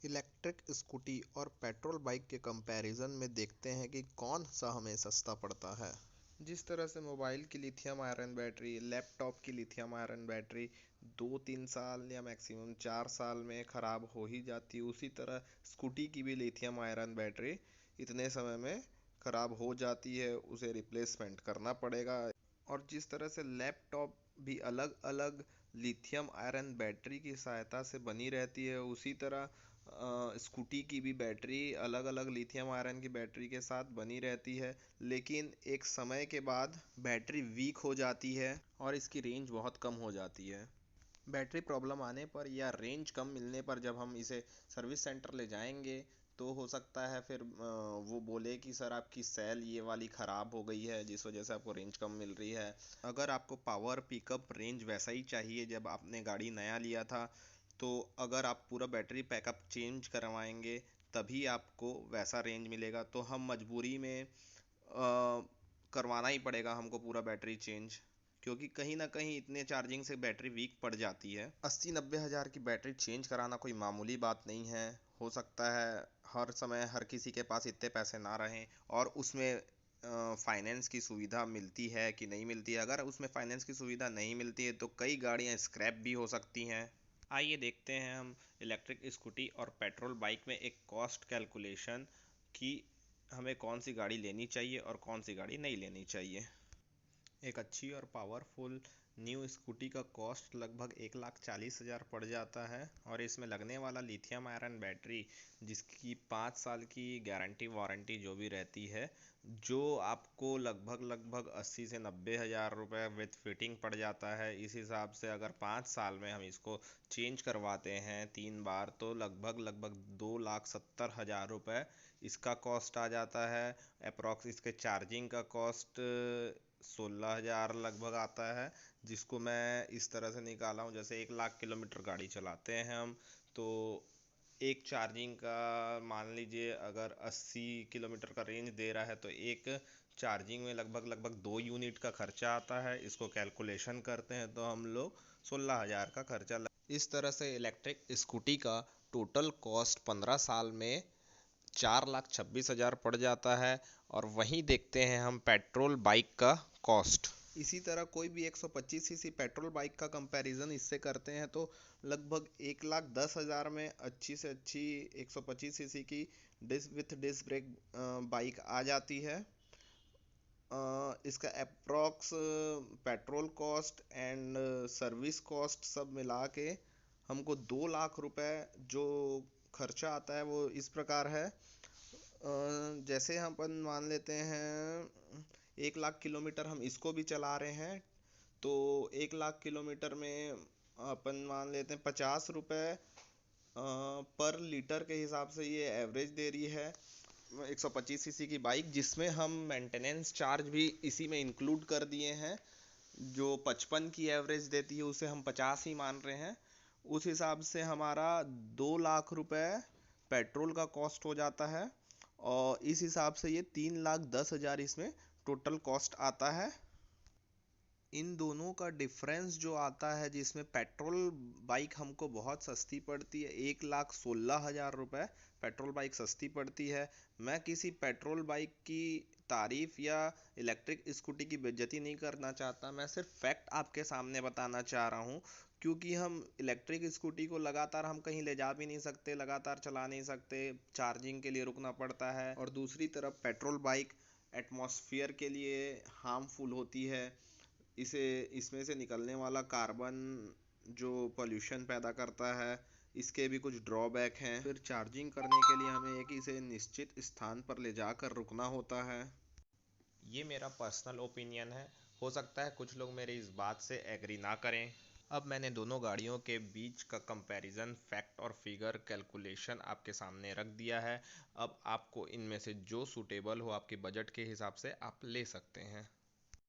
Electric scooty और petrol bike के comparison में देखते हैं कि कौन सा हमें सस्ता पड़ता है। जिस तरह से मोबाइल की लिथियम आयरन बैटरी, लैपटॉप की लिथियम आयरन बैटरी 2-3 साल या मैक्सिमम 4 साल में ख़राब हो ही जाती है, उसी तरह स्कूटी की भी लिथियम आयरन बैटरी इतने समय में ख़राब हो जाती है, उसे रिप्लेसमेंट करना पड़ेगा। और जिस तरह से लैपटॉप भी अलग अलग लिथियम आयरन बैटरी की सहायता से बनी रहती है, उसी तरह स्कूटी की भी बैटरी अलग अलग लिथियम आयरन की बैटरी के साथ बनी रहती है। लेकिन एक समय के बाद बैटरी वीक हो जाती है और इसकी रेंज बहुत कम हो जाती है। बैटरी प्रॉब्लम आने पर या रेंज कम मिलने पर जब हम इसे सर्विस सेंटर ले जाएंगे तो हो सकता है फिर वो बोले कि सर आपकी सेल ये वाली ख़राब हो गई है, जिस वजह से आपको रेंज कम मिल रही है। अगर आपको पावर पिकअप रेंज वैसा ही चाहिए जब आपने गाड़ी नया लिया था, तो अगर आप पूरा बैटरी पैकअप चेंज करवाएंगे तभी आपको वैसा रेंज मिलेगा। तो हम मजबूरी में करवाना ही पड़ेगा हमको पूरा बैटरी चेंज, क्योंकि कहीं ना कहीं इतने चार्जिंग से बैटरी वीक पड़ जाती है। 80-90 हज़ार की बैटरी चेंज कराना कोई मामूली बात नहीं है। हो सकता है हर समय हर किसी के पास इतने पैसे ना रहें और उसमें फाइनेंस की सुविधा मिलती है कि नहीं मिलती है। अगर उसमें फाइनेंस की सुविधा नहीं मिलती है तो कई गाड़ियां स्क्रैप भी हो सकती हैं। आइए देखते हैं हम इलेक्ट्रिक स्कूटी और पेट्रोल बाइक में एक कॉस्ट कैलकुलेशन कि हमें कौन सी गाड़ी लेनी चाहिए और कौन सी गाड़ी नहीं लेनी चाहिए। एक अच्छी और पावरफुल न्यू स्कूटी का कॉस्ट लगभग 1,40,000 पड़ जाता है और इसमें लगने वाला लिथियम आयरन बैटरी, जिसकी 5 साल की गारंटी वारंटी जो भी रहती है, जो आपको लगभग 80 से 90 हज़ार रुपये विथ फिटिंग पड़ जाता है। इस हिसाब से अगर 5 साल में हम इसको चेंज करवाते हैं 3 बार तो लगभग 2,70,000 रुपये इसका कॉस्ट आ जाता है। अप्रॉक्स इसके चार्जिंग का कॉस्ट 16,000 लगभग आता है, जिसको मैं इस तरह से निकाला हूँ। जैसे 1,00,000 किलोमीटर गाड़ी चलाते हैं हम, तो एक चार्जिंग का मान लीजिए अगर 80 किलोमीटर का रेंज दे रहा है तो एक चार्जिंग में लगभग 2 यूनिट का खर्चा आता है। इसको कैलकुलेशन करते हैं तो हम लोग 16,000 का खर्चा इस तरह से इलेक्ट्रिक स्कूटी का टोटल कॉस्ट 15 साल में 4,26,000 पड़ जाता है। और वहीं देखते हैं हम पेट्रोल बाइक का कॉस्ट। इसी तरह कोई भी 125 सीसी पेट्रोल बाइक का कंपैरिजन इससे करते हैं तो लगभग 1,10,000 में अच्छी से अच्छी 125 सीसी की डिस्क ब्रेक बाइक आ जाती है। इसका approx petrol cost and service cost सब मिला के हमको 2 लाख रुपए जो खर्चा आता है वो इस प्रकार है। जैसे हम अपन मान लेते हैं 1,00,000 किलोमीटर हम इसको भी चला रहे हैं, तो 1,00,000 किलोमीटर में अपन मान लेते हैं 50 रुपये पर लीटर के हिसाब से ये एवरेज दे रही है 125 सीसी की बाइक, जिसमें हम मेंटेनेंस चार्ज भी इसी में इंक्लूड कर दिए हैं। जो 55 की एवरेज देती है उसे हम 50 ही मान रहे हैं। उस हिसाब से हमारा 2 लाख रुपए पेट्रोल का कॉस्ट हो जाता है और इस हिसाब से ये 3,10,000 इसमें टोटल कॉस्ट आता है। इन दोनों का डिफरेंस जो आता है, जिसमें पेट्रोल बाइक हमको बहुत सस्ती पड़ती है, 1,16,000 रुपये पेट्रोल बाइक सस्ती पड़ती है। मैं किसी पेट्रोल बाइक की तारीफ या इलेक्ट्रिक स्कूटी की बेइज्जती नहीं करना चाहता, मैं सिर्फ फैक्ट आपके सामने बताना चाह रहा हूँ। क्योंकि हम इलेक्ट्रिक स्कूटी को लगातार हम कहीं ले जा भी नहीं सकते, लगातार चला नहीं सकते, चार्जिंग के लिए रुकना पड़ता है। और दूसरी तरफ पेट्रोल बाइक एटमॉस्फेयर के लिए हार्मफुल होती है। इसे इसमें से निकलने वाला कार्बन जो पोल्यूशन पैदा करता है, इसके भी कुछ ड्रॉबैक हैं। फिर चार्जिंग करने के लिए हमें एक इसे निश्चित स्थान पर ले जाकर रुकना होता है। ये मेरा पर्सनल ओपिनियन है, हो सकता है कुछ लोग मेरे इस बात से एग्री ना करें। अब मैंने दोनों गाड़ियों के बीच का कंपैरिजन फैक्ट और फिगर कैलकुलेशन आपके सामने रख दिया है। अब आपको इनमें से जो सूटेबल हो आपके बजट के हिसाब से आप ले सकते हैं।